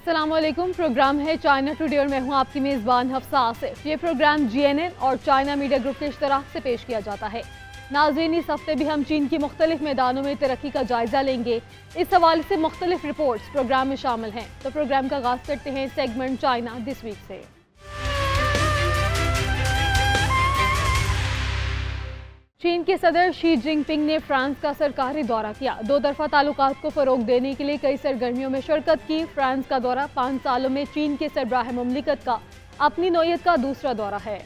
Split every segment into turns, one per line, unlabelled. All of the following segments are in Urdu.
السلام علیکم، پروگرام ہے چائنا ٹوڈے اور میں ہوں آپ کی میزبان حفصہ آصف۔ یہ پروگرام GNN اور چائنا میڈیا گروپ کے اشتراک سے پیش کیا جاتا ہے۔ ناظرین، اس ہفتے بھی ہم چین کی مختلف میدانوں میں ترقی کا جائزہ لیں گے۔ اس حوالے سے مختلف رپورٹس پروگرام میں شامل ہیں، تو پروگرام کا آغاز کرتے ہیں سیگمنٹ چائنا دس ویک سے۔ چین کے صدر شی جن پنگ نے فرانس کا سرکاری دورہ کیا۔ دو طرفہ تعلقات کو فروغ دینے کے لیے کئی سرگرمیوں میں شرکت کی۔ فرانس کا دورہ 5 سالوں میں چین کے سربراہ مملکت کا اپنی نوعیت کا دوسرا دورہ ہے۔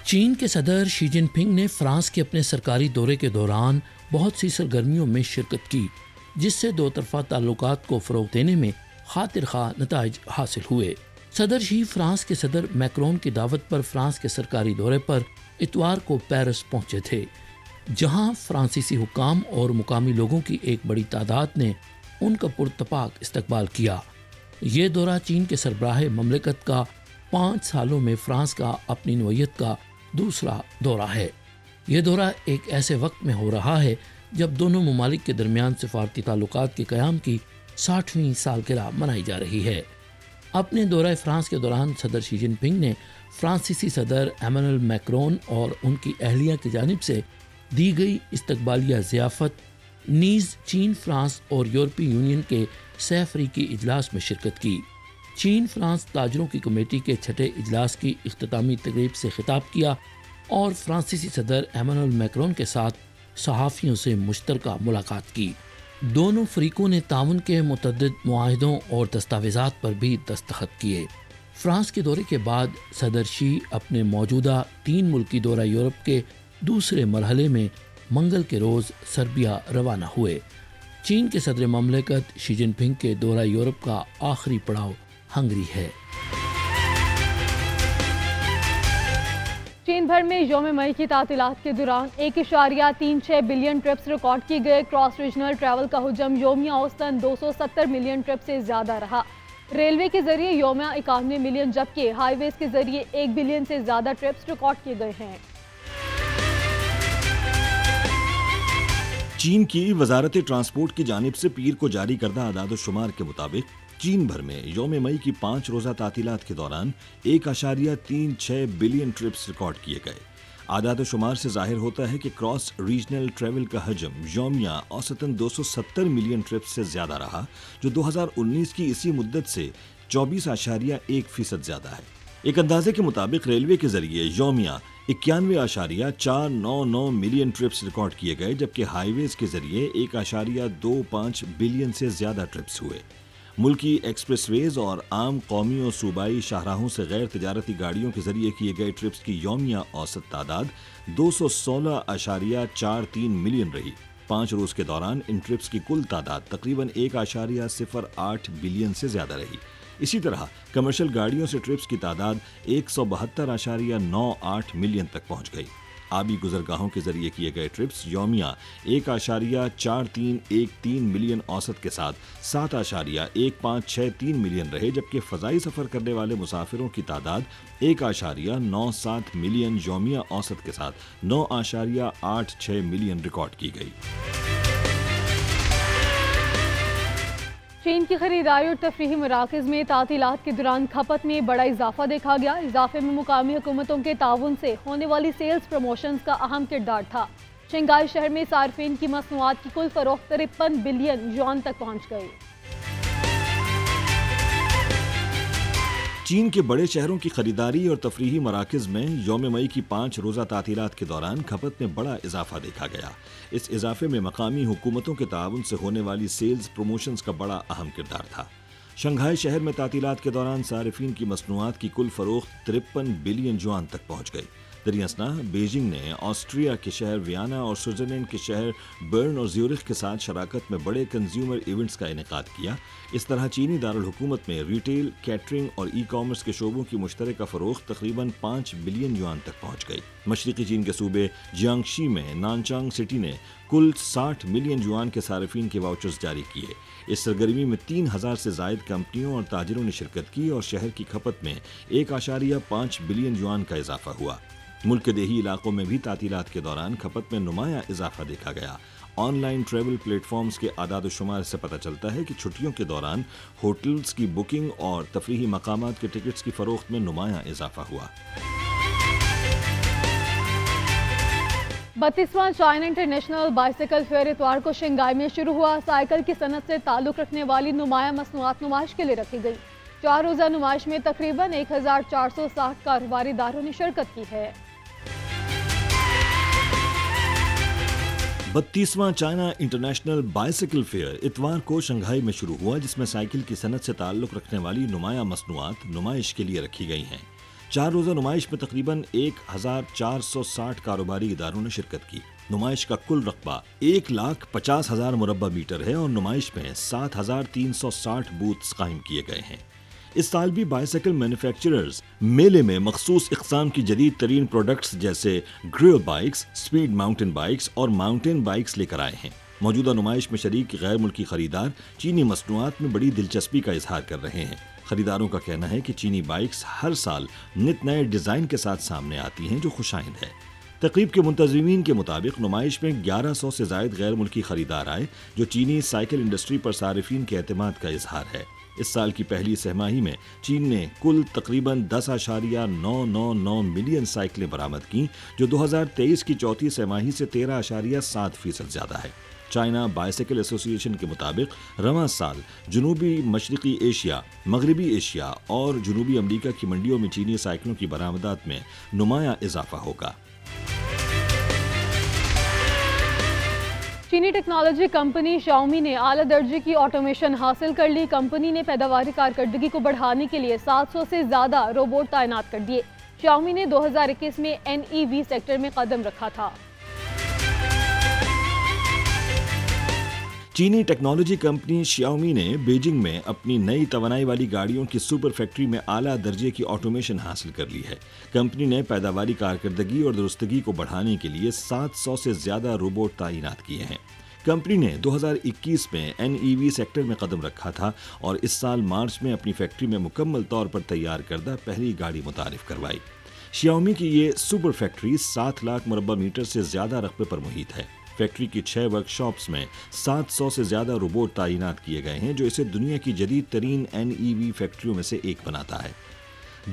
چین کے صدر شی جن پنگ نے فرانس کے اپنے سرکاری دورے کے دوران بہت سی سرگرمیوں میں شرکت کی، جس سے دو طرفہ تعلقات کو فروغ دینے میں خاطر خواہ نتائج حاصل ہوئے۔ صدر شی فرانس کے صدر میکرون کی دعوت پر فرانس کے سرکاری دورے پر اتوار کو پیرس پہنچے تھے، جہاں فرانسیسی حکام اور مقامی لوگوں کی ایک بڑی تعداد نے ان کا پرتپاک استقبال کیا۔ یہ دورہ چین کے سربراہ مملکت کا 5 سالوں میں فرانس کا اپنی نوعیت کا دوسرا دورہ ہے۔ یہ دورہ ایک ایسے وقت میں ہو رہا ہے جب دونوں ممالک کے درمیان سفارتی تعلقات کے قیام کی 60ویں سالگرہ منائی جا رہی ہے۔ اپنے دورہ فرانس کے دوران صدر شی جن پنگ نے فرانسیسی صدر ایمانوئل میکرون اور ان کی اہلیہ کی جانب سے دی گئی استقبالیہ ضیافت نیز چین، فرانس اور یورپی یونین کے سہ فریقی اجلاس میں شرکت کی۔ چین فرانس تاجروں کی کمیٹی کے 6 اجلاس کی اختتامی تقریب سے خطاب کیا اور فرانسیسی صدر ایمانوئل میکرون کے ساتھ صحافیوں سے مشترکہ ملاقات کی۔ دونوں فریقوں نے تعاون کے متعدد معاہدوں اور دستاویزات پر بھی دستخط کیے۔ فرانس کے دورے کے بعد صدر شی اپنے موجودہ 3 ملکی دورہ یورپ کے دوسرے مرحلے میں منگل کے روز سربیا روانہ ہوئے۔ چین کے صدر مملکت شی جن پنگ کے دورہ یورپ کا آخری پڑاؤ ہنگری ہے۔
چین بھر میں یوم مئی کی تعطیلات کے دوران 1.36 بلین ٹرپس ریکارڈ کی گئے۔ کراس ریجنل ٹریول کا حجم یومیہ اوسطاً 270 ملین ٹرپ سے زیادہ رہا۔ ریلوے کے ذریعے یومیہ 91 ملین جبکہ ہائی ویز کے ذریعے 1 بلین سے زیادہ ٹرپس ریکارڈ کیے گئے ہیں۔
چین کی وزارت ٹرانسپورٹ کی جانب سے پیر کو جاری کردہ اعداد و شمار کے مطابق چین بھر میں یوم مئی کی 5 روزہ تعطیلات کے دوران 1.36 بلین ٹرپس ریکارڈ کیے گئے۔ اعداد و شمار سے ظاہر ہوتا ہے کہ کراس ریجنل ٹریول کا حجم یومیہ اوسطاً 270 ملین ٹرپس سے زیادہ رہا، جو 2019 کی اسی مدت سے 24.1% زیادہ ہے۔ ایک اندازے کے مطابق ریلوے کے ذریعے یومیہ 91.499 ملین ٹرپس ریکارڈ کیے گئے، جبکہ ہائی ویز کے ذریعے 1.25 بلین سے زیادہ ٹرپس ہوئے۔ ملکی ایکسپریس ویز اور عام قومی اور صوبائی شاہراہوں سے غیر تجارتی گاڑیوں کے ذریعے کیے گئے ٹرپس کی یومیہ اوسط تعداد 216.43 ملین رہی۔ 5 روز کے دوران ان ٹرپس کی کل تعداد تقریباً 1.08 بلین سے زیادہ رہی۔ اسی طرح کمرشل گاڑیوں سے ٹرپس کی تعداد 172.98 ملین تک پہنچ گئی۔ آبی گزرگاہوں کے ذریعے کیے گئے ٹرپس یومیہ 1.4313 ملین اوسط کے ساتھ 7.1563 ملین رہے، جبکہ فضائی سفر کرنے والے مسافروں کی تعداد 1.97 ملین یومیہ اوسط کے ساتھ 9.86 ملین ریکارڈ کی گئی۔
چین کی خریداری اور تفریحی مراکز میں تعطیلات کے دوران کھپت میں بڑا اضافہ دیکھا گیا۔ اضافے میں مقامی حکومتوں کے تعاون سے ہونے والی سیلز پروموشنز کا اہم کردار تھا۔ شنگھائی شہر میں صارفین کی مصنوعات کی کل فروخت 53 بلین یوان تک پہنچ گئی۔
چین کے بڑے شہروں کی خریداری اور تفریحی مراکز میں یوم مئی کی 5 روزہ تعطیلات کے دوران کھپت میں بڑا اضافہ دیکھا گیا۔ اس اضافے میں مقامی حکومتوں کے تعاون سے ہونے والی سیلز پروموشنز کا بڑا اہم کردار تھا۔ شنگھائی شہر میں تعطیلات کے دوران صارفین کی مصنوعات کی کل فروخت 53 بلین یوان تک پہنچ گئی۔ دریں اثنا بیجنگ نے آسٹریا کے شہر ویانا اور سوئٹزرلینڈ کے شہر برن اور زیورخ کے ساتھ شراکت میں بڑے کنزیومر ایونٹس کا انعقاد کیا۔ اس طرح چینی دارالحکومت میں ریٹیل، کیٹرنگ اور ای کامرس کے شعبوں کی مشترکہ فروخت تقریباً 5 بلین یوان تک پہنچ گئی۔ مشرقی چین کے صوبے جیانگشی میں نانچانگ سٹی نے کل 60 ملین یوان کے صارفین کے واؤچرز جاری کیے۔ اس سرگرمی میں 3000 سے زائد کمپنیوں اور تاجروں نے شرکت کی اور شہر کی کھپت میں 1.5 بلین یوان کا اضافہ ہوا۔ ملک کے دیہی علاقوں میں بھی تعطیلات کے دوران کھپت میں نمایاں اضافہ دیکھا گیا۔ Online travel platforms کے اعداد و شمار سے پتہ چلتا ہے کہ چھٹیوں کے دوران ہوٹلز کی بکنگ اور تفریحی مقامات کے ٹکٹس کی فروخت میں نمایاں اضافہ ہوا۔
32واں چائنا انٹرنیشنل بائسیکل فیئر اتوار کو شنگھائی میں شروع ہوا۔ سائیکل کی صنعت سے تعلق رکھنے والی نمایاں مصنوعات نمائش کے لیے رکھی گئی۔ 4 روزہ نمائش میں تقریباً 1460 کاروباری اداروں نے شرکت کی ہے۔
32واں چائنا انٹرنیشنل بائسیکل فیئر اتوار کو شنگھائی میں شروع ہوا، جس میں سائیکل کی صنعت سے تعلق رکھنے والی نمایاں مصنوعات نمائش کے لیے رکھی گئی ہیں۔ 4 روزہ نمائش میں تقریباً 1460 کاروباری اداروں نے شرکت کی۔ نمائش کا کل رقبہ 1,50,000 مربع میٹر ہے اور نمائش میں 7,360 بوتھس قائم کیے گئے ہیں۔ اس سال بھی بائسیکل مینوفیکچررز میلے میں مخصوص اقسام کی جدید ترین پروڈکٹس جیسے gravel bikes, speed mountain bikes اور ماؤنٹین بائکس لے کر آئے ہیں۔ موجودہ نمائش میں شریک غیر ملکی خریدار چینی مصنوعات میں بڑی دلچسپی کا اظہار کر رہے ہیں۔ خریداروں کا کہنا ہے کہ چینی بائکس ہر سال نت نئے ڈیزائن کے ساتھ سامنے آتی ہیں جو خوشائند ہے۔ تقریب کے منتظمین کے مطابق نمائش میں 1100 سے زائد غیر ملکی خریدار آئے، جو چینی سائیکل انڈسٹری پر صارفین کے اعتماد کا اظہار ہے۔ اس سال کی پہلی سہ ماہی میں چین نے کل تقریباً 10.999 ملین سائیکلیں برآمد کیں، جو 2023 کی چوتھی سہ ماہی سے 13.7% زیادہ ہے۔ چائنا بائسیکل ایسوسی ایشن کے مطابق رواں سال جنوبی مشرقی ایشیا، مغربی ایشیا اور جنوبی امریکہ کی منڈیوں میں چینی سائیکلوں کی برآمدات میں نمایاں اضافہ ہوگا۔
چینی ٹیکنالوجی کمپنی شاؤمی نے اعلیٰ درجے کی آٹومیشن حاصل کر لی۔ کمپنی نے پیداواری کارکردگی کو بڑھانے کے لیے 700 سے زیادہ روبوٹ تعینات کر دیے۔ شاؤمی نے 2021 میں NEV سیکٹر میں قدم رکھا تھا۔
چینی ٹیکنالوجی کمپنی شیاؤمی نے بیجنگ میں اپنی نئی توانائی والی گاڑیوں کی سپر فیکٹری میں اعلیٰ درجے کی آٹومیشن حاصل کر لی ہے۔ کمپنی نے پیداواری کارکردگی اور درستگی کو بڑھانے کے لیے 700 سے زیادہ روبوٹ تعینات کیے ہیں۔ کمپنی نے 2021 میں NEV سیکٹر میں قدم رکھا تھا اور اس سال مارچ میں اپنی فیکٹری میں مکمل طور پر تیار کردہ پہلی گاڑی متعارف کروائی۔ شیاؤمی کی یہ سپر فیکٹری 7 لاکھ مربع میٹر سے زیادہ رقبے پر محیط ہے۔ فیکٹری کی 6 ورک شاپس میں 700 سے زیادہ روبوٹ تعینات کیے گئے ہیں، جو اسے دنیا کی جدید ترین NEV فیکٹریوں میں سے ایک بناتا ہے۔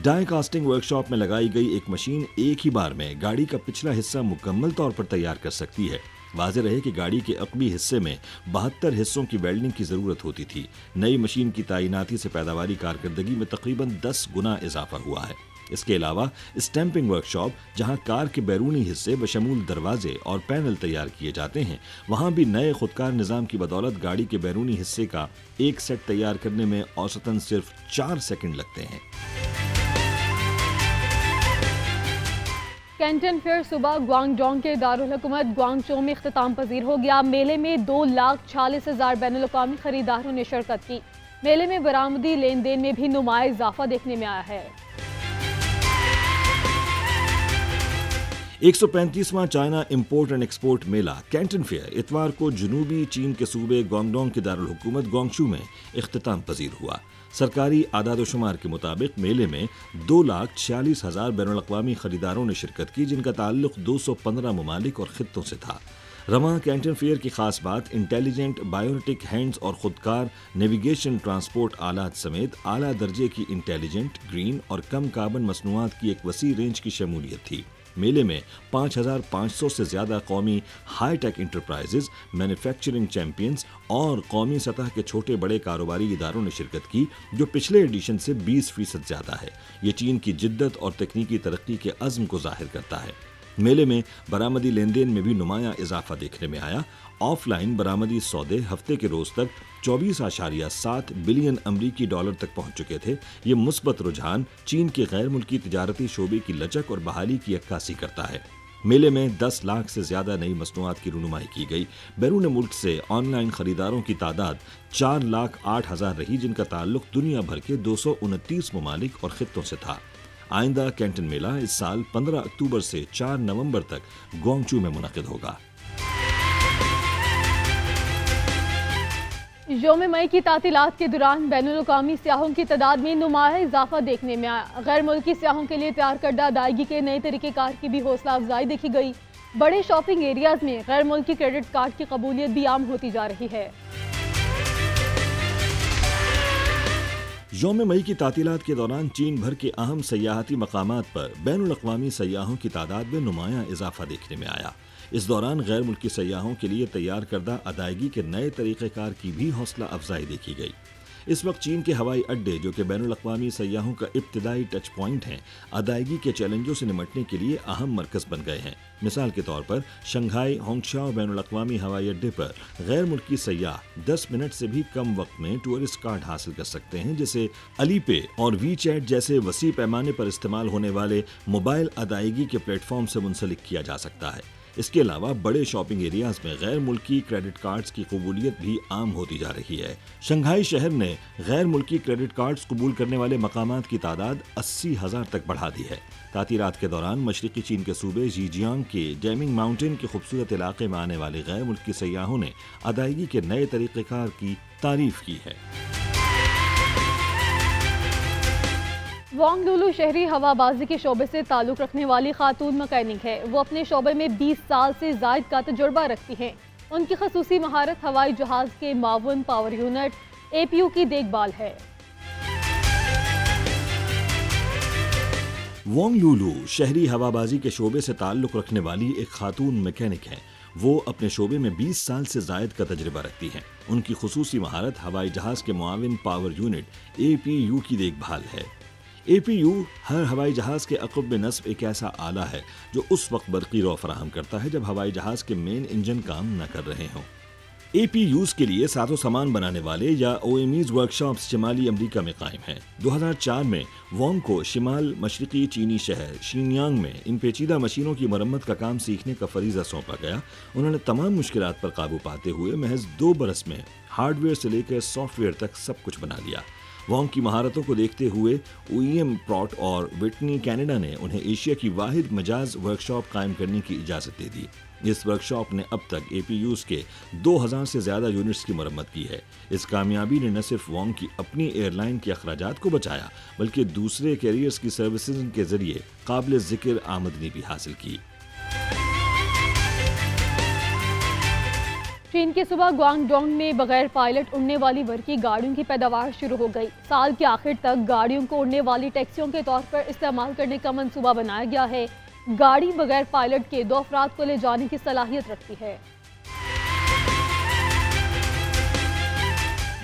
ڈائی کاسٹنگ ورک شاپ میں لگائی گئی ایک مشین ایک ہی بار میں گاڑی کا پچھلا حصہ مکمل طور پر تیار کر سکتی ہے۔ واضح رہے کہ گاڑی کے عقبی حصے میں 72 حصوں کی ویلڈنگ کی ضرورت ہوتی تھی۔ نئی مشین کی تعیناتی سے پیداواری کارکردگی میں تقریباً 10 گنا اضافہ ہوا ہے۔ اس کے علاوہ اسٹیمپنگ ورک شاپ، جہاں کار کے بیرونی حصے بشمول دروازے اور پینل تیار کیے جاتے ہیں، وہاں بھی نئے خودکار نظام کی بدولت گاڑی کے بیرونی حصے کا ایک سیٹ تیار کرنے میں اوسطاً صرف 4 سیکنڈ لگتے ہیں۔
کینٹن فیئر صبح گوانگ ڈونگ کے دارالحکومت گوانگ چو میں اختتام پذیر ہو گیا۔ میلے میں 2,46,000 بین الاقوامی خریداروں نے شرکت کی۔ میلے میں برآمدی لین دین میں بھی نمایاں اضافہ دیکھنے میں آیا ہے۔
135واں چائنا امپورٹ اینڈ ایکسپورٹ میلہ کینٹن فیئر اتوار کو جنوبی چین کے صوبے گوانگڈونگ کے دارالحکومت گوانگچو میں اختتام پذیر ہوا۔ سرکاری اعداد و شمار کے مطابق میلے میں 2,46,000 بین الاقوامی خریداروں نے شرکت کی، جن کا تعلق 215 ممالک اور خطوں سے تھا۔ رواں کینٹن فیئر کی خاص بات انٹیلیجنٹ بایونٹک ہینڈز اور خودکار نیویگیشن ٹرانسپورٹ آلات سمیت اعلیٰ درجے کی انٹیلیجنٹ، گرین اور کم کاربن مصنوعات کی ایک وسیع رینج کی شمولیت تھی۔ میلے میں 5,500 سے زیادہ قومی high tech enterprises, manufacturing champions اور قومی سطح کے چھوٹے بڑے کاروباری اداروں نے شرکت کی، جو پچھلے ایڈیشن سے 20% زیادہ ہے۔ یہ چین کی جدت اور تکنیکی ترقی کے عزم کو ظاہر کرتا ہے۔ میلے میں برآمدی لین دین میں بھی نمایاں اضافہ دیکھنے میں آیا۔ آف لائن برآمدی سودے ہفتے کے روز تک 24.7 بلین امریکی ڈالر تک پہنچ چکے تھے۔ یہ مثبت رجحان چین کے غیر ملکی تجارتی شعبے کی لچک اور بحالی کی عکاسی کرتا ہے۔ میلے میں 10 لاکھ سے زیادہ نئی مصنوعات کی رونمائی کی گئی۔ بیرون ملک سے آن لائن خریداروں کی تعداد 4,08,000 رہی، جن کا تعلق دنیا بھر کے 229 ممالک اور خطوں سے تھا۔ آئندہ کینٹن میلہ اس سال 15 اکتوبر سے 4 نومبر تک گوانگچو میں منعقد ہوگا۔
یوم مئی کی تعطیلات کے دوران بین الاقوامی سیاحوں کی تعداد میں نمایاں اضافہ دیکھنے میں آیا۔ غیر ملکی سیاحوں کے لیے تیار کردہ ادائیگی کے نئے طریقہ کار کی بھی حوصلہ افزائی دیکھی گئی۔ بڑے شاپنگ ایریاز میں غیر ملکی کریڈٹ کارڈ کی قبولیت بھی عام ہوتی جا رہی ہے۔
یوم مئی کی تعطیلات کے دوران چین بھر کے اہم سیاحتی مقامات پر بین الاقوامی سیاحوں کی تعداد میں نمایاں اضافہ دیکھنے میں آیا۔ اس دوران غیر ملکی سیاحوں کے لیے تیار کردہ ادائیگی کے نئے طریقہ کار کی بھی حوصلہ افزائی دیکھی گئی۔ اس وقت چین کے ہوائی اڈے، جو کہ بین الاقوامی سیاحوں کا ابتدائی ٹچ پوائنٹ ہیں، ادائیگی کے چیلنجوں سے نمٹنے کے لیے اہم مرکز بن گئے ہیں۔ مثال کے طور پر شنگھائی ہونگشاؤ بین الاقوامی ہوائی اڈے پر غیر ملکی سیاح 10 منٹ سے بھی کم وقت میں ٹورسٹ کارڈ حاصل کر سکتے ہیں، جسے علی پے اور وی چیٹ جیسے وسیع پیمانے پر استعمال ہونے والے موبائل ادائیگی کے پلیٹ فارم سے منسلک کیا جا سکتا ہے۔ اس کے علاوہ بڑے شاپنگ ایریاز میں غیر ملکی کریڈٹ کارڈز کی قبولیت بھی عام ہوتی جا رہی ہے۔ شنگھائی شہر نے غیر ملکی کریڈٹ کارڈز قبول کرنے والے مقامات کی تعداد 80,000 تک بڑھا دی ہے۔ تعطیلات کے دوران مشرقی چین کے صوبے ژیجیانگ کے جیمنگ ماؤنٹین کے خوبصورت علاقے میں آنے والے غیر ملکی سیاحوں نے ادائیگی کے نئے طریقہ کار کی تعریف کی ہے۔
وانگ لولو شہری ہوا بازی کے شعبے سے تعلق رکھنے والی خاتون مکینک ہے۔ وہ اپنے شعبے میں 20 سال سے زائد کا تجربہ رکھتی ہیں۔ ان کی خصوصی مہارت ہوائی جہاز کے معاون پاور یونٹ APU کی دیکھ بھال ہے۔
وانگ لولو شہری ہوا بازی کے شعبے سے تعلق رکھنے والی ایک خاتون میکینک ہیں۔ وہ اپنے شعبے میں 20 سال سے زائد کا تجربہ رکھتی ہیں۔ ان کی خصوصی مہارت ہوائی جہاز کے معاون پاور یونٹ APU کی دیکھ بھال ہے۔ APU ہر ہوائی جہاز کے عقب میں نصب ایک ایسا آلہ ہے جو اس وقت برقی رو فراہم کرتا ہے جب ہوائی جہاز کے مین انجن کام نہ کر رہے ہوں۔ APUs کے لیے ساز و سامان بنانے والے یا OMEs ورکشاپس شمالی امریکہ میں قائم ہیں۔ 2004 میں وانگ کو شمال مشرقی چینی شہر شینیانگ میں ان پیچیدہ مشینوں کی مرمت کا کام سیکھنے کا فریضہ سونپا گیا۔ انہوں نے تمام مشکلات پر قابو پاتے ہوئے محض 2 برس میں ہارڈ ویئر سے لے کر سافٹ ویئر تک سب کچھ بنا لیا۔ وانگ کی مہارتوں کو دیکھتے ہوئے OEM پراٹ اور وٹنی کینیڈا نے انہیں ایشیا کی واحد مجاز ورکشاپ قائم کرنے کی اجازت دے دی۔ اس ورکشاپ نے اب تک APUs کے 2000 سے زیادہ یونٹس کی مرمت کی ہے۔ اس کامیابی نے نہ صرف وانگ کی اپنی ایئر لائن کے اخراجات کو بچایا بلکہ دوسرے کیریئرز کی سروسز کے ذریعے قابل ذکر آمدنی بھی حاصل کی۔
چین کے صبح گوانگ ڈونگ میں بغیر پائلٹ اڑنے والی برقی گاڑیوں کی پیداوار شروع ہو گئی۔ سال کے آخر تک گاڑیوں کو اڑنے والی ٹیکسیوں کے طور پر استعمال کرنے کا منصوبہ بنایا گیا ہے۔ گاڑی بغیر پائلٹ کے 2 افراد کو لے جانے کی صلاحیت رکھتی ہے۔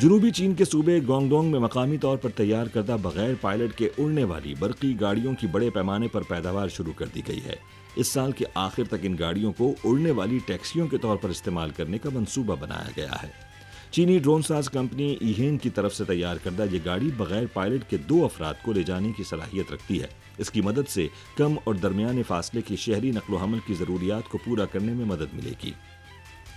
جنوبی چین کے صوبے گوانگڈونگ میں مقامی طور پر تیار کردہ بغیر پائلٹ کے اڑنے والی برقی گاڑیوں کی بڑے پیمانے پر پیداوار شروع کر دی گئی ہے۔ اس سال کے آخر تک ان گاڑیوں کو اڑنے والی ٹیکسیوں کے طور پر استعمال کرنے کا منصوبہ بنایا گیا ہے۔ چینی ڈرون ساز کمپنی ایہین کی طرف سے تیار کردہ یہ گاڑی بغیر پائلٹ کے 2 افراد کو لے جانے کی صلاحیت رکھتی ہے۔ اس کی مدد سے کم اور درمیانے فاصلے کی شہری نقل و حمل کی ضروریات کو پورا کرنے میں مدد ملے گی۔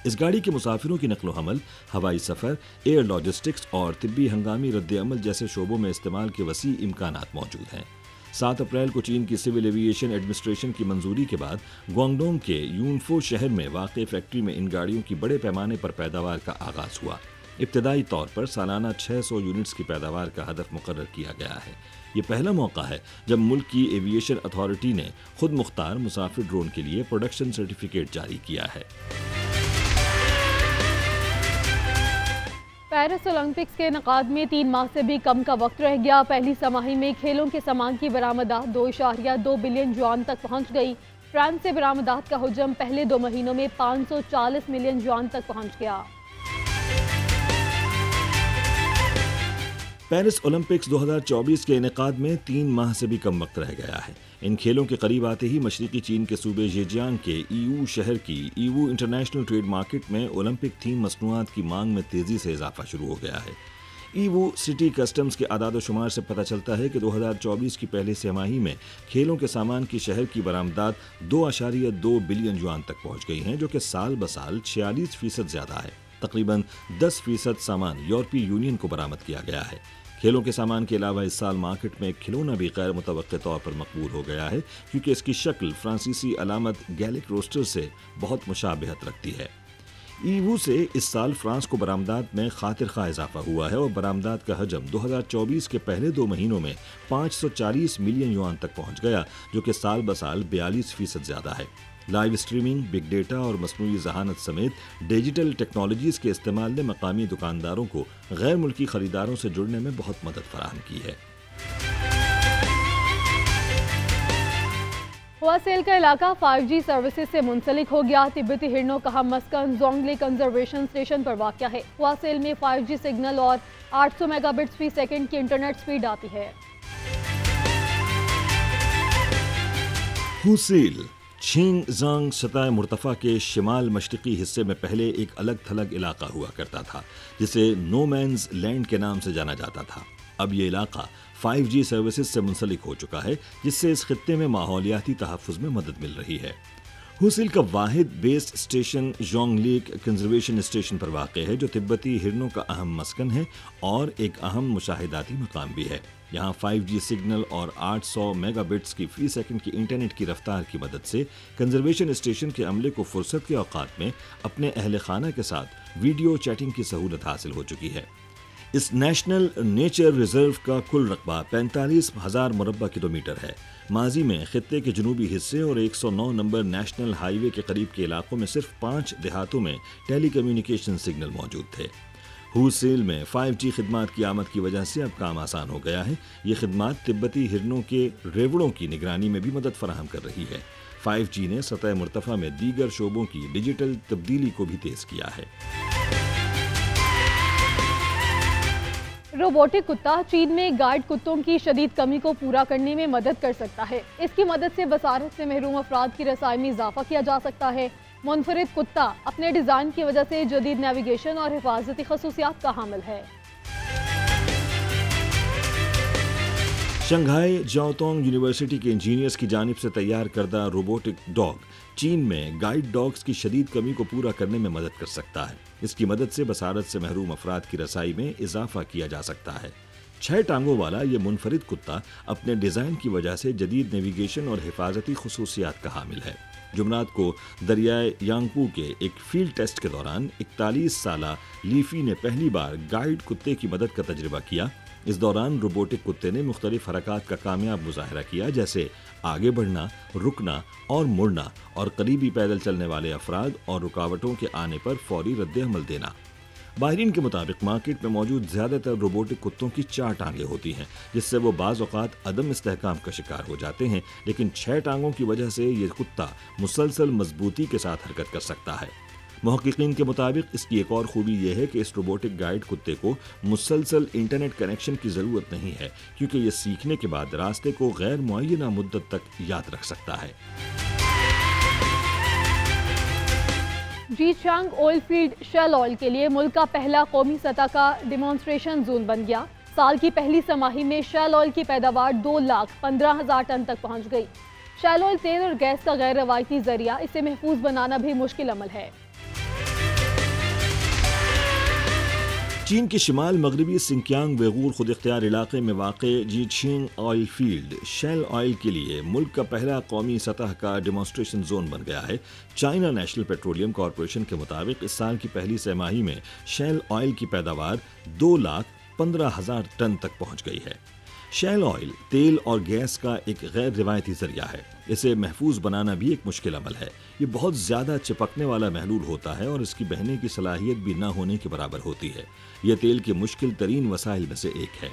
اس گاڑی کے مسافروں کی نقل و حمل، ہوائی سفر، ایئر لاجسٹکس اور طبی ہنگامی رد عمل جیسے شعبوں میں استعمال کے وسیع امکانات موجود ہیں۔ 7 اپریل کو چین کی سول ایوییشن ایڈمنسٹریشن کی منظوری کے بعد گوانگڈونگ کے یونفو شہر میں واقع فیکٹری میں ان گاڑیوں کی بڑے پیمانے پر پیداوار کا آغاز ہوا۔ ابتدائی طور پر سالانہ 600 یونٹس کی پیداوار کا ہدف مقرر کیا گیا ہے۔ یہ پہلا موقع ہے جب ملک کی ایوییشن اتھارٹی نے خود مختار مسافر ڈرون کے لیے پروڈکشن سرٹیفکیٹ جاری کیا ہے۔
پیرس اولمپکس کے انعقاد میں 3 ماہ سے بھی کم کا وقت رہ گیا۔ پہلی سماہی میں کھیلوں کے سامان کی برآمدات 2.2 بلین یوان تک پہنچ گئی۔ فرانس سے برآمدات کا حجم پہلے 2 مہینوں میں 540 ملین یوان تک پہنچ گیا۔
پیرس اولمپکس 2024 کے انعقاد میں 3 ماہ سے بھی کم وقت رہ گیا ہے۔ ان کھیلوں کے قریب آتے ہی مشرقی چین کے صوبے ژیجیانگ کے ایوو شہر کی ایوو انٹرنیشنل ٹریڈ مارکیٹ میں اولمپک تھیم مصنوعات کی مانگ میں تیزی سے اضافہ شروع ہو گیا ہے۔ ایوو سٹی کسٹمز کے اعداد و شمار سے پتہ چلتا ہے کہ 2024 کی پہلی سہ-ماہی میں کھیلوں کے سامان کی شہر کی برآمدات 2.2 بلین یوان تک پہنچ گئی ہیں، جو کہ سال بسال 46% زیادہ ہے۔ تقریباً 10% سامان یورپی یونین کو برآمد کیا گیا ہے۔ کھیلوں کے سامان کے علاوہ اس سال مارکیٹ میں ایک کھلونا بھی غیر متوقع طور پر مقبول ہو گیا ہے، کیونکہ اس کی شکل فرانسیسی علامت گیلک روسٹر سے بہت مشابہت رکھتی ہے۔ ایوو سے اس سال فرانس کو برآمدات میں خاطر خواہ اضافہ ہوا ہے اور برآمدات کا حجم 2024 کے پہلے 2 مہینوں میں 540 ملین یوان تک پہنچ گیا، جو کہ سال بسال 42% زیادہ ہے۔ لائیو اسٹریمنگ، بگ ڈیٹا اور مصنوعی ذہانت سمیت ڈیجیٹل ٹیکنالوجیز کے استعمال نے مقامی دکانداروں کو غیر ملکی خریداروں سے جڑنے میں بہت مدد فراہم کی ہے۔
ہوا سیل کا علاقہ 5G سروسز سے منسلک ہو گیا۔ تبتی ہرنوں کا ہم مسکن زونگلی کنزرویشن اسٹیشن پر واقع ہے۔ ہوا سیل میں 5G سگنل اور 800 میگا بٹس فی سیکنڈ کی انٹرنیٹ سپیڈ آتی ہے۔
ہوسیل چھینگ زانگ سطح مرتفع کے شمال مشرقی حصے میں پہلے ایک الگ تھلگ علاقہ ہوا کرتا تھا جسے نو مینز لینڈ کے نام سے جانا جاتا تھا۔ اب یہ علاقہ 5G سروسز سے منسلک ہو چکا ہے، جس سے اس خطے میں ماحولیاتی تحفظ میں مدد مل رہی ہے۔ ہوسیل کا واحد بیس اسٹیشن زونگلیک کنزرویشن اسٹیشن پر واقع ہے، جو تبتی ہرنوں کا اہم مسکن ہے اور ایک اہم مشاہداتی مقام بھی ہے۔ یہاں 5G سگنل اور 800 میگا بٹس کی فی سیکنڈ کی انٹرنیٹ کی رفتار کی مدد سے کنزرویشن اسٹیشن کے عملے کو فرصت کے اوقات میں اپنے اہل خانہ کے ساتھ ویڈیو چیٹنگ کی سہولت حاصل ہو چکی ہے۔ اس نیشنل نیچر ریزرو کا کل رقبہ 45,000 مربع کلومیٹر ہے۔ ماضی میں خطے کے جنوبی حصے اور 109 نمبر نیشنل ہائی وے کے قریب کے علاقوں میں صرف 5 دیہاتوں میں ٹیلی کمیونیکیشن سگنل موجود تھے۔ ہوسیل میں 5G خدمات کی آمد کی وجہ سے اب کام آسان ہو گیا ہے۔ یہ خدمات تبتی ہرنوں کے ریوڑوں کی نگرانی میں بھی مدد فراہم کر رہی ہے۔ 5G نے سطح مرتفع میں دیگر شعبوں کی ڈیجیٹل تبدیلی کو بھی تیز کیا ہے۔
روبوٹک کتا چین میں گائیڈ کتوں کی شدید کمی کو پورا کرنے میں مدد کر سکتا ہے۔ اس کی مدد سے بصارت سے محروم افراد کی رسائی میں اضافہ کیا جا سکتا ہے۔ منفرد کتا اپنے ڈیزائن کی وجہ سے جدید نیویگیشن اور حفاظتی خصوصیات کا حامل ہے۔
شنگھائی جاوتونگ یونیورسٹی کے انجینئرز کی جانب سے تیار کردہ روبوٹک ڈاگ چین میں گائیڈ ڈاگز کی شدید کمی کو پورا کرنے میں مدد کر سکتا ہے۔ اس کی مدد سے بصارت سے محروم افراد کی رسائی میں اضافہ کیا جا سکتا ہے۔ 6 ٹانگوں والا یہ منفرد کتا اپنے ڈیزائن کی وجہ سے جدید نیویگیشن اور حفاظتی خصوصیات کا حامل ہے۔ جمعرات کو دریائے یانگپو کے ایک فیلڈ ٹیسٹ کے دوران 41 سالہ لیفی نے پہلی بار گائیڈ کتے کی مدد کا تجربہ کیا۔ اس دوران روبوٹک کتے نے مختلف حرکات کا کامیاب مظاہرہ کیا، جیسے آگے بڑھنا، رکنا اور مڑنا، اور قریبی پیدل چلنے والے افراد اور رکاوٹوں کے آنے پر فوری رد عمل دینا۔ ماہرین کے مطابق مارکیٹ میں موجود زیادہ تر روبوٹک کتوں کی 4 ٹانگیں ہوتی ہیں، جس سے وہ بعض اوقات عدم استحکام کا شکار ہو جاتے ہیں، لیکن 6 ٹانگوں کی وجہ سے یہ کتا مسلسل مضبوطی کے ساتھ حرکت کر سکتا ہے۔ محققین کے مطابق اس کی ایک اور خوبی یہ ہے کہ اس روبوٹک گائیڈ کتے کو مسلسل انٹرنیٹ کنیکشن کی ضرورت نہیں ہے، کیونکہ یہ سیکھنے کے بعد راستے کو غیر معینہ مدت تک یاد رکھ سکتا ہے۔
جیچانگ آئل فیلڈ شیل آئل کے لیے ملک کا پہلا قومی سطح کا ڈیمانسٹریشن زون بن گیا۔ سال کی پہلی سماہی میں شیل آئل کی پیداوار 2,15,000 ٹن تک پہنچ گئی۔ شیل آئل تیل اور گیس کا غیر روایتی ذریعہ، اسے محفوظ بنانا بھی مشکل عمل ہے۔
چین کے شمال مغربی سنکیانگ ویغور خود اختیار علاقے میں واقع جیچینگ آئل فیلڈ شیل آئل کے لیے ملک کا پہلا قومی سطح کا ڈیمانسٹریشن زون بن گیا ہے۔ چائنا نیشنل پیٹرولیم کارپوریشن کے مطابق اس سال کی پہلی سہ-ماہی میں شیل آئل کی پیداوار 2,15,000 ٹن تک پہنچ گئی ہے۔ شیل آئل تیل اور گیس کا ایک غیر روایتی ذریعہ ہے۔ اسے محفوظ بنانا بھی ایک مشکل عمل ہے۔ یہ بہت زیادہ چپکنے والا محلول ہوتا ہے اور اس کی بہنے کی صلاحیت بھی نہ ہونے کے برابر ہوتی ہے۔ یہ تیل کے مشکل ترین وسائل میں سے ایک ہے۔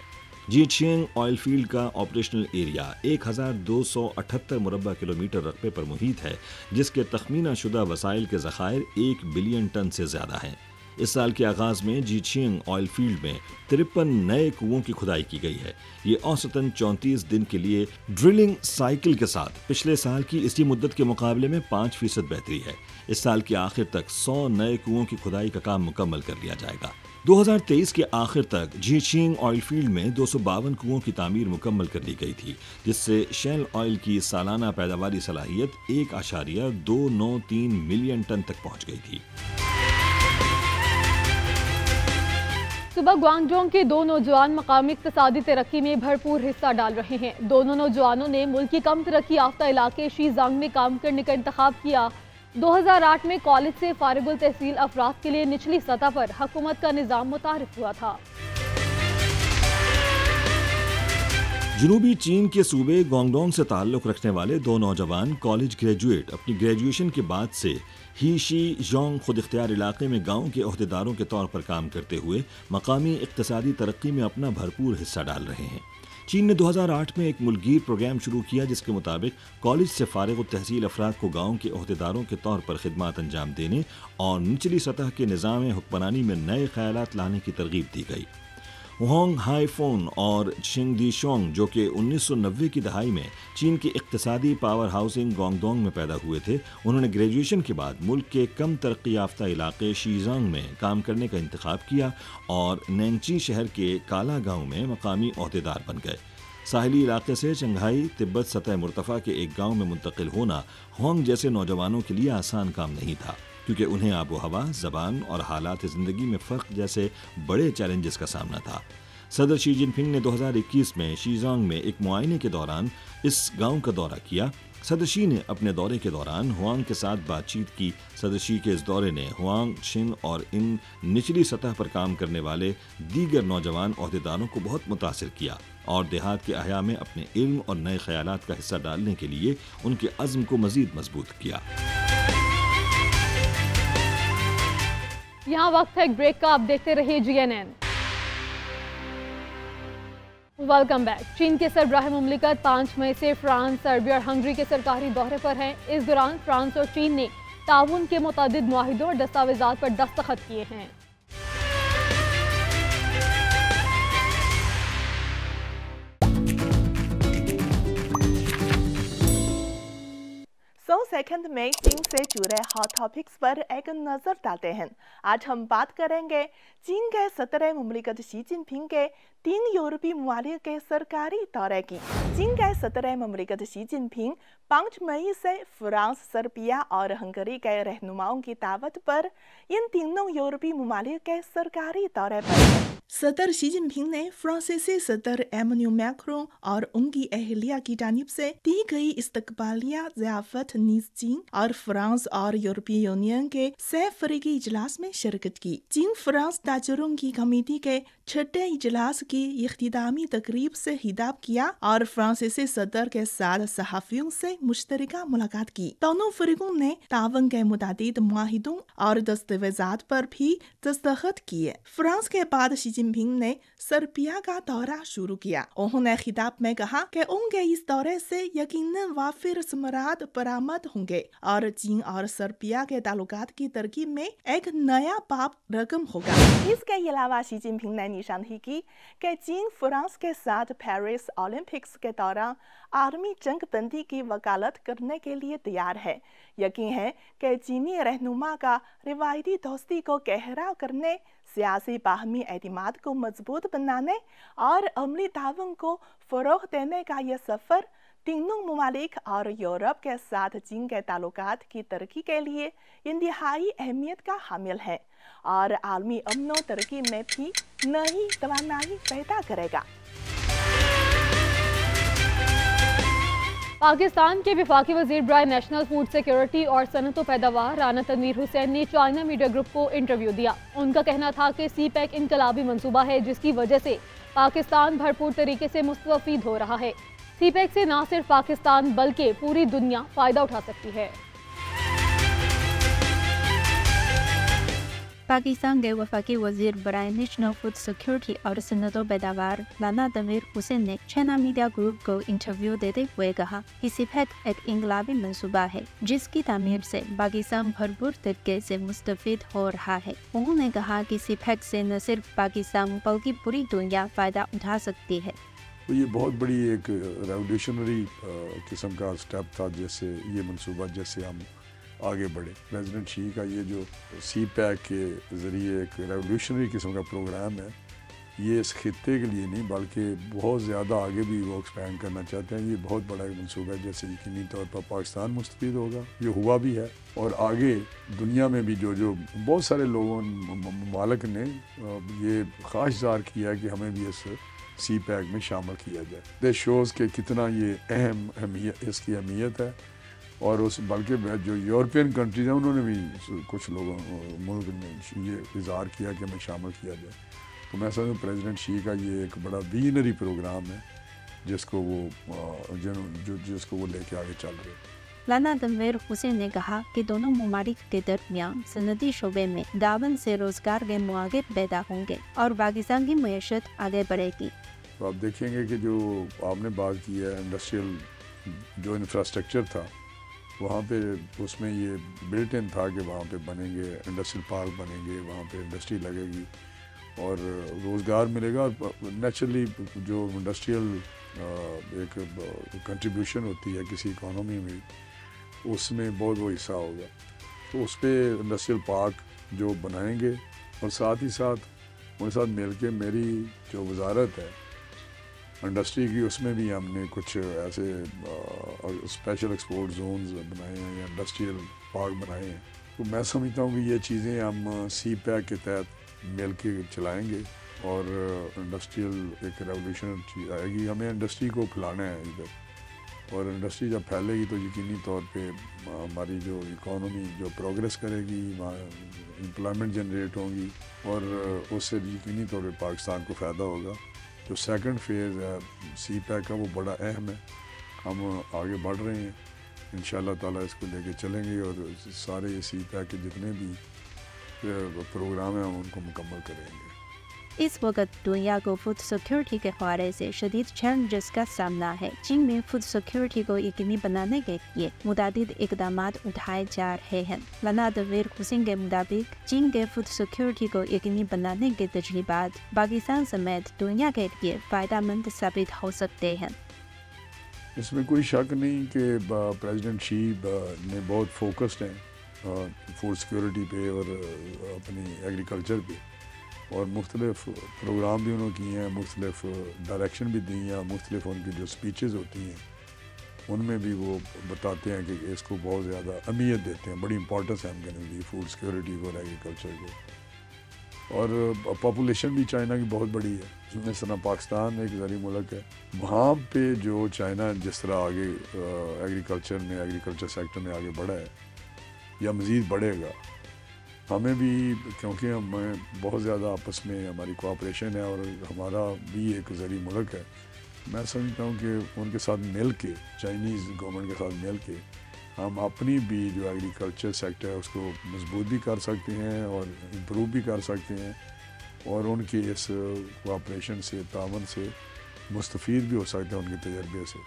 جیچینگ آئل فیلڈ کا آپریشنل ایریا 1,278 مربع کلومیٹر رقبے پر محیط ہے، جس کے تخمینہ شدہ وسائل کے ذخائر 1 بلین ٹن سے زیادہ ہیں۔ اس سال کے آغاز میں جیچینگ آئل فیلڈ میں 53 نئے کنووں کی کھدائی کی گئی ہے۔ یہ اوسطاً 34 دن کے لیے ڈرلنگ سائیکل کے ساتھ پچھلے سال کی اسی مدت کے مقابلے میں 5% بہتری ہے۔ اس سال کے آخر تک 100 نئے کنووں کی کھدائی کا کام مکمل کر لیا جائے گا۔ 2023 کے آخر تک جیچینگ آئل فیلڈ میں 252 کنووں کی تعمیر مکمل کر لی گئی تھی، جس سے شیل آئل کی سالانہ پیداواری صلاحیت 1.293 ملین ٹن تک پہنچ گئی تھی۔
صبح گوانگڈونگ کے 2 نوجوان مقامی اقتصادی ترقی میں بھرپور حصہ ڈال رہے ہیں۔ دونوں نوجوانوں نے ملک کی کم ترقی یافتہ علاقے شیزانگ میں کام کرنے کا انتخاب کیا۔ 2008 میں کالج سے فارغ التحصیل افراد کے لیے نچلی سطح پر حکومت کا نظام متعارف ہوا تھا۔
جنوبی چین کے صوبے گوانگڈونگ سے تعلق رکھنے والے دو نوجوان کالج گریجویٹ اپنی گریجویشن کے بعد سے ہی شی جونگ خود اختیار علاقے میں گاؤں کے عہدیداروں کے طور پر کام کرتے ہوئے مقامی اقتصادی ترقی میں اپنا بھرپور حصہ ڈال رہے ہیں۔ چین نے 2008 میں ایک ملکگیر پروگرام شروع کیا جس کے مطابق کالج سے فارغ التحصیل افراد کو گاؤں کے عہدیداروں کے طور پر خدمات انجام دینے اور نچلی سطح کے نظام حکمرانی میں نئے خیالات لانے کی ترغیب دی گئی۔ ہونگ ہائی فون اور شنگ دی شونگ جو کہ 1990 کی دہائی میں چین کے اقتصادی پاور ہاؤسنگ گوانگڈونگ میں پیدا ہوئے تھے، انہوں نے گریجویشن کے بعد ملک کے کم ترقی یافتہ علاقے شیزانگ میں کام کرنے کا انتخاب کیا اور نینگچی شہر کے کالا گاؤں میں مقامی عہدیدار بن گئے۔ ساحلی علاقے سے چنگھائی تبت سطح مرتفع کے ایک گاؤں میں منتقل ہونا ہونگ جیسے نوجوانوں کے لیے آسان کام نہیں تھا، کیونکہ انہیں آب و ہوا، زبان اور حالات زندگی میں فرق جیسے بڑے چیلنجز کا سامنا تھا۔ صدر شی جن پنگ نے 2021 میں شیزانگ میں ایک معائنے کے دوران اس گاؤں کا دورہ کیا۔ صدر شی نے اپنے دورے کے دوران ہوانگ کے ساتھ بات چیت کی۔ صدر شی کے اس دورے نے ہوانگ، شن اور ان نچلی سطح پر کام کرنے والے دیگر نوجوان عہدیداروں کو بہت متاثر کیا اور دیہات کے احیاء میں اپنے علم اور نئے خیالات کا حصہ ڈالنے کے لیے ان کے عزم کو مزید مضبوط کیا۔
یہاں وقت ہے ایک بریک کا، آپ دیکھتے رہیے GNN۔ Welcome back. چین کے سربراہ مملکت 5 مئی سے فرانس، سربیا اور ہنگری کے سرکاری دورے پر ہیں۔ اس دوران فرانس اور چین نے تعاون کے متعدد معاہدوں اور دستاویزات پر دستخط کیے ہیں۔
سیکنڈ میں چین سے جڑے ہاٹ ٹاپکس پر ایک نظر ڈالتے ہیں۔ آج ہم بات کریں گے چین کے صدر مملکت شی جن پنگ کے 3 یورپی ممالک کے سرکاری دورے کی۔ چین کے صدر مملکت شی جن پنگ 5 مئی سے فرانس، سربیا اور ہنگری کے رہنماؤں کی دعوت پر ان تینوں یورپی ممالک کے سرکاری دورے پر ہیں۔ صدر شی جن پنگ نے فرانسیسی صدر ایمانوئل میکرون اور ان کی اہلیہ کی جانب سے دی گئی استقبالیہ ضیافت نیز چین اور فرانس اور یورپی یونین کے 6 فریقی اجلاس میں شرکت کی۔ چین فرانس تاجروں کی کمیٹی کے 6 اجلاس کی اختتامی تقریب سے خطاب کیا اور فرانسیسی صدر کے ساتھ صحافیوں سے مشترکہ ملاقات کی۔ دونوں فریقوں نے تعاون کے متعدد معاہدوں اور دستاویزات پر بھی دستخط کیے۔ فرانس کے بعد شی جن پنگ نے سربیا کا دورہ شروع کیا۔ انہوں نے خطاب میں کہا کہ ان کے اس دورے سے یقیناً وافر ثمرات برآمد ہوں گے اور چین اور سربیا کے تعلقات کی ترقی میں ایک نیا باب رقم ہوگا۔ اس کے علاوہ شی جن پنگ نے نشاندہی کی کہ چین فرانس کے ساتھ پیرس اولمپکس کے دوران عالمی جنگ بندی کی وکالت کرنے کے لیے تیار ہے۔ یقین ہے کہ چینی رہنما کا روایتی دوستی کو گہرا کرنے، سیاسی باہمی اعتماد کو مضبوط بنانے اور عملی تعاون کو فروغ دینے کا یہ سفر تینوں ممالک اور یورپ کے ساتھ چین کے تعلقات کی ترقی کے لیے انتہائی اہمیت کا حامل ہے اور عالمی امن و ترقی میں بھی نئی توانائی پیدا کرے گا۔
پاکستان کے وفاقی وزیر برائے نیشنل فوڈ سیکیورٹی اور صنعت و پیداوار رانا تنویر حسین نے چائنا میڈیا گروپ کو انٹرویو دیا۔ ان کا کہنا تھا کہ سی پیک انقلابی منصوبہ ہے جس کی وجہ سے پاکستان بھرپور طریقے سے مستفید ہو رہا ہے۔ سی پیک سے نہ صرف پاکستان بلکہ پوری دنیا فائدہ اٹھا سکتی ہے۔
پاکستان کے وفاقی وزیر برائے نیشنل فوڈ سیکیورٹی اور صنعت و پیداوار رانا تنویر حسین نے چائنا میڈیا گروپ کو انٹرویو دیتے ہوئے کہا کہ سی پیک ایک انقلابی منصوبہ ہے جس کی تعمیر سے پاکستان بھرپور طریقے سے مستفید ہو رہا ہے۔ انہوں نے کہا کہ سی پیک سے نہ صرف پاکستان بلکہ پوری دنیا فائدہ اٹھا سکتی ہے۔
یہ بہت بڑی ایک ریولیوشنری قسم کا سٹیپ تھا، جیسے یہ منصوبہ جیسے ہم آگے بڑھے۔ پریزیڈنٹ شی کا یہ جو سی پیک کے ذریعے ایک ریولیوشنری قسم کا پروگرام ہے، یہ اس خطے کے لیے نہیں بلکہ بہت زیادہ آگے بھی وہ ایکسپینڈ کرنا چاہتے ہیں۔ یہ بہت بڑا ایک منصوبہ ہے جیسے یقینی طور پر پاکستان مستفید ہوگا، یہ ہوا بھی ہے، اور آگے دنیا میں بھی جو بہت سارے لوگوں ممالک نے یہ خواہش ظاہر کیا کہ ہمیں بھی اس سی پیک میں شامل کیا جائے۔ دس شوز کہ کتنا یہ اہمیت اس کی اہمیت ہے، اور اس بلکہ جو یورپین کنٹریز ہیں انہوں نے بھی کچھ لوگوں ملک نے یہ اظہار کیا کہ ہمیں شامل کیا جائے۔ تو میں سمجھتا ہوں پریزیڈنٹ شی کا یہ ایک بڑا ویژنری پروگرام ہے جس کو وہ لے کے آگے چل رہے ہیں۔
رانا تنویر حسین نے کہا کہ دونوں ممالک کے درمیان صنعتی شعبے میں تعاون سے روزگار کے مواقع پیدا ہوں گے اور پاکستان کی معیشت آگے بڑھے گی۔
تو آپ دیکھیں گے کہ جو آپ نے بات کی ہے انڈسٹریل جو انفراسٹرکچر تھا وہاں پہ اس میں یہ بلٹ ان تھا کہ وہاں پہ بنیں گے انڈسٹریل پارک بنیں گے، وہاں پہ انڈسٹری لگے گی اور روزگار ملے گا، اور نیچرلی جو انڈسٹریل ایک کنٹریبیوشن ہوتی ہے کسی اکانومی میں اس میں بہت وہ حصہ ہوگا، تو اس پہ انڈسٹریل پارک جو بنائیں گے اور ساتھ ہی ساتھ ان کے ساتھ مل کے میری جو وزارت ہے انڈسٹری کی اس میں بھی ہم نے کچھ ایسے اسپیشل ایکسپورٹ زونز بنائے ہیں یا انڈسٹریل پارک بنائے ہیں، تو میں سمجھتا ہوں کہ یہ چیزیں ہم سی پیک کے تحت مل کے چلائیں گے اور انڈسٹریل ایک ریولیوشن آئے گی۔ ہمیں انڈسٹری کو پھیلانا ہے ادھر، اور انڈسٹری جب پھیلے گی تو یقینی طور پہ ہماری جو اکانومی جو پروگریس کرے گی، امپلائمنٹ جنریٹ ہوں گی اور اس سے یقینی طور پہ پاکستان کو فائدہ ہوگا۔ جو سیکنڈ فیز ہے سی پیک کا وہ بڑا اہم ہے، ہم آگے بڑھ رہے ہیں، انشاءاللہ تعالیٰ اس کو لے کے چلیں گے اور سارے سی پیک کے جتنے بھی پروگرام ہیں ہم ان کو مکمل کریں گے۔
اس وقت دنیا کو فوڈ سیکیورٹی کے حوالے سے شدید چیلنجز کا سامنا ہے۔ چین میں فوڈ سیکیورٹی کو یقینی بنانے کے لیے متعدد اقدامات اٹھائے جا رہے ہیں۔ رانا تنویر حسین کے مطابق چین کے فوڈ سیکیورٹی کو یقینی بنانے کے تجربات پاکستان سمیت دنیا کے لیے فائدہ مند ثابت ہو سکتے ہیں۔
اس میں کوئی شک نہیں کہ پریزیڈنٹ شی نے بہت فوکسڈ ہیں فوڈ سیکیورٹی پہ اور اپنی ایگریکلچر پہ، اور مختلف پروگرام بھی انہوں نے کیے ہیں، مختلف ڈائریکشن بھی دی ہیں، مختلف ان کی جو سپیچز ہوتی ہیں ان میں بھی وہ بتاتے ہیں کہ اس کو بہت زیادہ اہمیت دیتے ہیں، بڑی امپورٹنس ہے ہم کہنے دی فوڈ سیکیورٹی کو اور ایگریکلچر کو۔ اور پاپولیشن بھی چائنا کی بہت بڑی ہے، جس طرح پاکستان ایک زرعی ملک ہے، وہاں پہ جو چائنا جس طرح آگے ایگریکلچر سیکٹر میں آگے بڑھا ہے یا مزید بڑھے گا، ہمیں بھی کیونکہ ہم بہت زیادہ آپس میں ہماری کوآپریشن ہے اور ہمارا بھی ایک زرعی ملک ہے، میں سمجھتا ہوں کہ ان کے ساتھ مل کے چائنیز گورنمنٹ کے ساتھ مل کے ہم اپنی بھی جو ایگریکلچر سیکٹر ہے اس کو مضبوط بھی کر سکتے ہیں اور امپروو بھی کر سکتے ہیں، اور ان کی اس کوآپریشن سے تعاون سے مستفید بھی ہو سکتے ہیں ان کے تجربے سے۔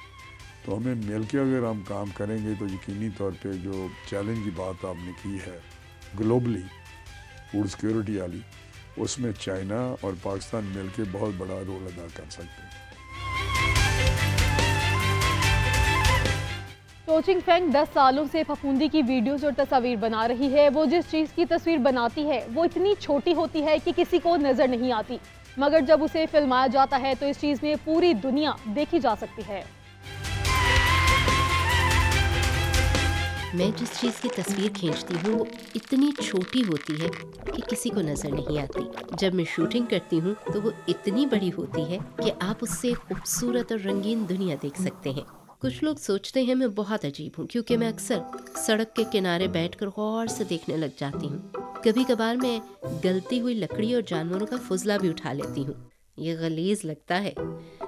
تو ہمیں مل کے اگر ہم کام کریں گے تو یقینی طور پہ جو چیلنج کی بات آپ نے کی ہے گلوبلی فوڈ سیکیورٹی والی، اس میں چائنا اور پاکستان مل کے بہت بڑا رول ادا کر سکتے ہیں۔
تو چنگ فینگ 10 سالوں سے پھپھوندی کی ویڈیوز اور تصاویر بنا رہی ہے۔ وہ جس چیز کی تصویر بناتی ہے وہ اتنی چھوٹی ہوتی ہے کہ کسی کو نظر نہیں آتی، مگر جب اسے فلمایا جاتا ہے تو اس چیز میں پوری دنیا دیکھی جا سکتی ہے۔
میں جس چیز کی تصویر کھینچتی ہوں وہ اتنی چھوٹی ہوتی ہے کہ کسی کو نظر نہیں آتی۔ جب میں شوٹنگ کرتی ہوں تو وہ اتنی بڑی ہوتی ہے کہ آپ اس سے خوبصورت اور رنگین دنیا دیکھ سکتے ہیں۔ کچھ لوگ سوچتے ہیں میں بہت عجیب ہوں کیونکہ میں اکثر سڑک کے کنارے بیٹھ کر غور سے دیکھنے لگ جاتی ہوں۔ کبھی کبھار میں گلتی ہوئی لکڑی اور جانوروں کا فضلہ بھی اٹھا لیتی ہوں، یہ غلیظ لگتا ہے۔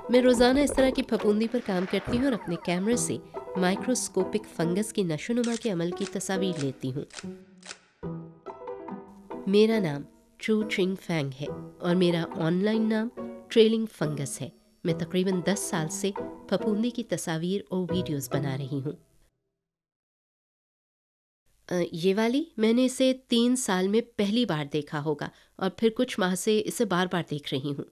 میں روزانہ اس طرح کی پھپھوندی پر کام کرتی ہوں اور اپنے کیمرے سے مائکروسکوپک فنگس کی نشو و نما کے عمل کی تصاویر لیتی ہوں۔ میرا نام چو چنگ فینگ ہے اور میرا آن لائن نام ٹریلنگ فنگس ہے۔ میں تقریباً 10 سال سے پھپھوندی کی تصاویر اور ویڈیوز بنا رہی ہوں۔ یہ والی میں نے اسے 3 سال میں پہلی بار دیکھا ہوگا اور پھر کچھ ماہ سے اسے بار بار دیکھ رہی ہوں۔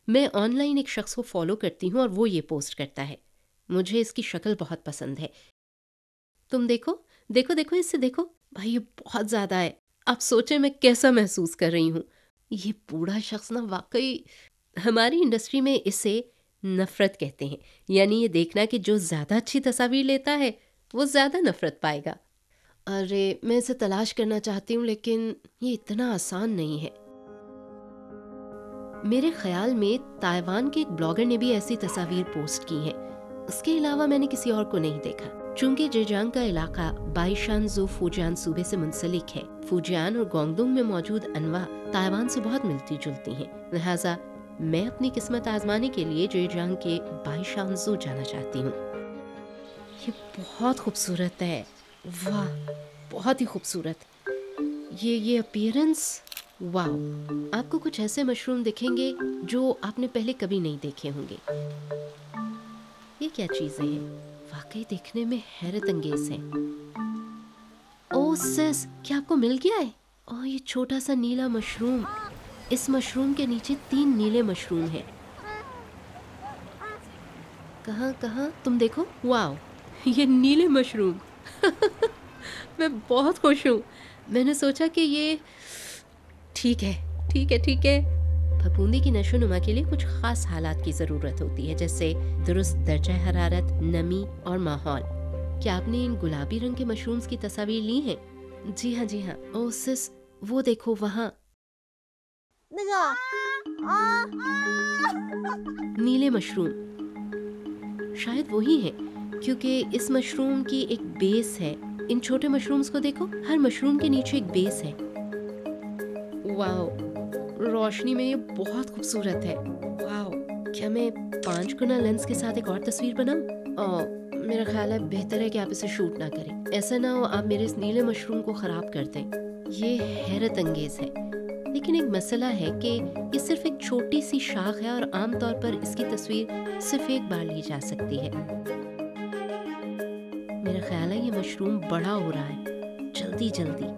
میں آن لائن ایک شخص کو فالو کرتی ہوں اور وہ یہ پوسٹ کرتا ہے۔ مجھے اس کی شکل بہت پسند ہے۔ تم دیکھو دیکھو دیکھو اسے دیکھو بھائی، یہ بہت زیادہ ہے۔ آپ سوچیں میں کیسا محسوس کر رہی ہوں۔ یہ بوڑھا شخص نا واقعی، ہماری انڈسٹری میں اسے نفرت کہتے ہیں، یعنی یہ دیکھنا کہ جو زیادہ اچھی تصاویر لیتا ہے وہ زیادہ نفرت پائے گا۔ ارے میں اسے تلاش کرنا چاہتی ہوں لیکن یہ اتنا آسان نہیں ہے۔ میرے خیال میں تائیوان کے ایک بلاگر نے بھی ایسی تصاویر پوسٹ کی ہیں، اس کے علاوہ میں نے کسی اور کو نہیں دیکھا۔ چونکہ جیجانگ کا علاقہ بائیشانزو فوجیان صوبے سے منسلک ہے، فوجیان اور گونگدونگ میں موجود انواع تائیوان سے بہت ملتی جلتی ہیں، لہٰذا میں اپنی قسمت آزمانے کے لیے جیجانگ کے بائیشان زو جانا چاہتی ہوں. یہ بہت خوبصورت ہے. واہ, بہت ہی خوبصورت. یہ اپیرنس, واو. آپ کو کچھ ایسے مشروم دکھیں گے جو آپ نے پہلے کبھی نہیں دیکھے ہوں گے. یہ کیا چیزیں ہیں؟ واقعی دیکھنے میں حیرت انگیز ہیں. او سس, کیا آپ کو مل گیا ہے؟ اوہ, یہ چھوٹا سا نیلا مشروم. اس مشروم کے نیچے 3 نیلے مشروم ہیں. کہاں تم دیکھو. واو, یہ نیلے مشروم. میں بہت خوش ہوں. میں نے سوچا کہ یہ ٹھیک ہے. پھپھوندی کی نشو نما کے لیے کچھ خاص حالات کی ضرورت ہوتی ہے, جیسے درست درجہ حرارت, نمی اور ماحول. کیا آپ نے ان گلابی رنگ کے مشرومز کی تصاویر لی ہیں؟ جی ہاں. او سس, وہ دیکھو وہاں. نیلے مشروم شاید وہی ہیں, کیونکہ اس مشروم کی ایک بیس ہے. ان چھوٹے مشرومز کو دیکھو, ہر مشروم کے نیچے ایک بیس ہے. واو, روشنی میں یہ بہت خوبصورت ہے. واو, کیا میں 5 گنا لینس کے ساتھ ایک اور تصویر بناؤں؟ میرا خیال ہے بہتر ہے کہ آپ اسے شوٹ نہ کریں. ایسا نہ ہو آپ میرے اس نیلے مشروم کو خراب کر دیں. یہ حیرت انگیز ہے. لیکن ایک مسئلہ ہے کہ یہ صرف ایک چھوٹی سی شاخ ہے اور عام طور پر اس کی تصویر صرف ایک بار لی جا سکتی ہے. میرا خیال ہے یہ مشروم بڑا ہو رہا ہے جلدی.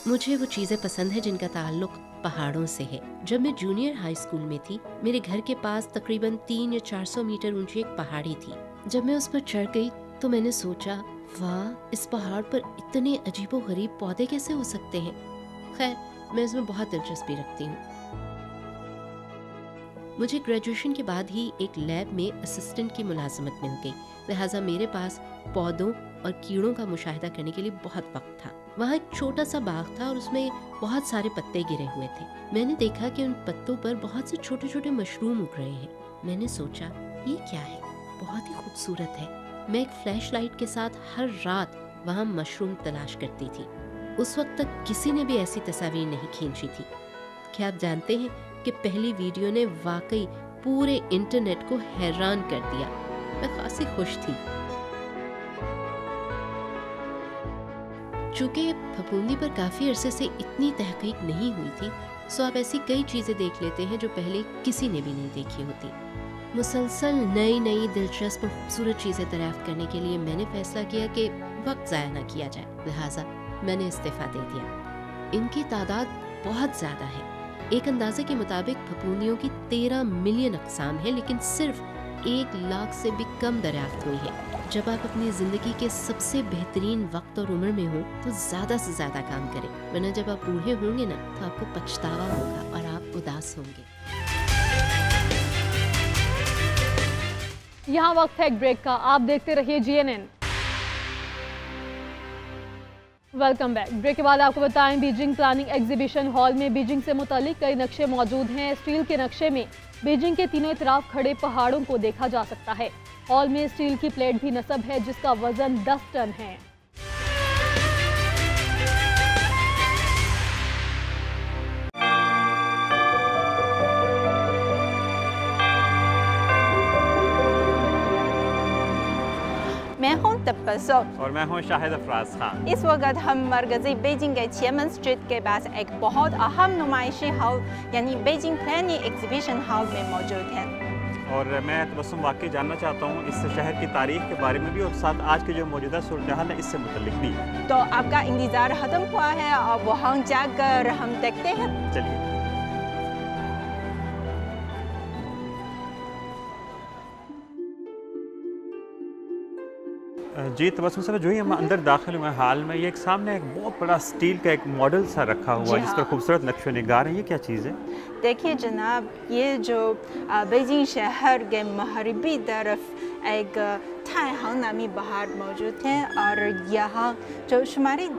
مجھے وہ چیزیں پسند ہیں جن کا تعلق پہاڑوں سے ہے. جب میں جونیئر ہائی اسکول میں تھی, میرے گھر کے پاس تقریباً 300 یا 400 میٹر اونچی ایک پہاڑی تھی. جب میں اس پر چڑھ گئی تو میں نے سوچا, واہ, اس پہاڑ پر اتنے عجیب و غریب پودے کیسے ہو سکتے ہیں. خیر, میں اس میں بہت دلچسپی رکھتی ہوں. مجھے گریجویشن کے بعد ہی ایک لیب میں اسسٹنٹ کی ملازمت مل گئی, لہٰذا میرے پاس پودوں اور کیڑوں کا مشاہدہ کرنے کے لیے بہت وقت تھا. وہاں ایک چھوٹا سا باغ تھا اور اس میں بہت سارے پتے گرے ہوئے تھے. میں نے دیکھا کہ ان پتوں پر بہت سے چھوٹے چھوٹے مشروم اگ رہے ہیں. میں نے سوچا, یہ کیا ہے؟ بہت ہی خوبصورت ہے. میں ایک فلیش لائٹ کے ساتھ ہر رات وہاں مشروم تلاش کرتی تھی. اس وقت تک کسی نے بھی ایسی تصاویر نہیں کھینچی تھی. کیا آپ جانتے ہیں کہ پہلی ویڈیو نے واقعی پورے انٹرنیٹ کو حیران کر دیا. میں خاصی خوش تھی. چونکہ پھپھوندی پر کافی عرصے سے اتنی تحقیق نہیں ہوئی تھی, سو آپ ایسی کئی چیزیں دیکھ لیتے ہیں جو پہلے کسی نے بھی نہیں دیکھی ہوتی. مسلسل نئی دلچسپ اور خوبصورت چیزیں دریافت کرنے کے لیے میں نے فیصلہ کیا کہ وقت ضائع نہ کیا جائے, لہٰذا میں نے استعفیٰ دے دیا. ان کی تعداد بہت زیادہ ہے. ایک اندازے کے مطابق پھپھوندیوں کی 13 ملین اقسام ہیں, لیکن صرف 1 لاکھ سے بھی کم دریافت ہوئی ہے. جب آپ اپنی زندگی کے سب سے بہترین وقت اور عمر میں ہوں تو زیادہ سے زیادہ کام کریں, ورنہ جب آپ بوڑھے ہوں گے نا تو آپ کو پچھتاوا ہوگا اور آپ اداس ہوں گے.
یہاں وقت ہے ایک بریک کا. آپ دیکھتے رہیے GNN. Welcome back. بریک کے بعد آپ کو بتائیں, بیجنگ پلاننگ ایگزیبیشن ہال میں بیجنگ سے متعلق کئی نقشے موجود ہیں. اسٹیل کے نقشے میں بیجنگ کے تینوں اطراف کھڑے پہاڑوں کو دیکھا جا سکتا ہے. ہال میں اسٹیل کی پلیٹ بھی نصب ہے جس کا وزن 10 ٹن ہے.
میں ہوں تبسو
اور میں ہوں شاہد افراز خان.
اس وقت ہم مرکزی بیجنگ کے چیئرمین اسٹریٹ کے پاس ایک بہت اہم نمائشی ہال یعنی بیجنگ پلاننگ ایگزیبیشن ہال میں موجود ہیں.
اور میں تبسم واقعی جاننا چاہتا ہوں اس شہر کی تاریخ کے بارے میں بھی اور ساتھ آج کی جو موجودہ صورتحال ہے اس سے متعلق بھی.
تو آپ کا انتظار ختم ہوا ہے اور وہاں جا کر ہم دیکھتے ہیں.
چلیے. جی تبسم صاحب, جو ہی ہم اندر داخل ہوئے حال میں, یہ ایک سامنے ایک بہت بڑا اسٹیل کا ایک ماڈل سا رکھا ہوا ہے جس پر خوبصورت نقش و نگار ہیں. یہ کیا چیز ہے؟
دیکھیے جناب, یہ جو بیجنگ شہر کے مغربی طرف ایک تھائی ہانگ نامی بہار موجود ہے اور یہاں جو شمالی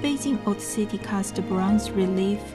Beijing Old City Cast Bronze Relief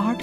8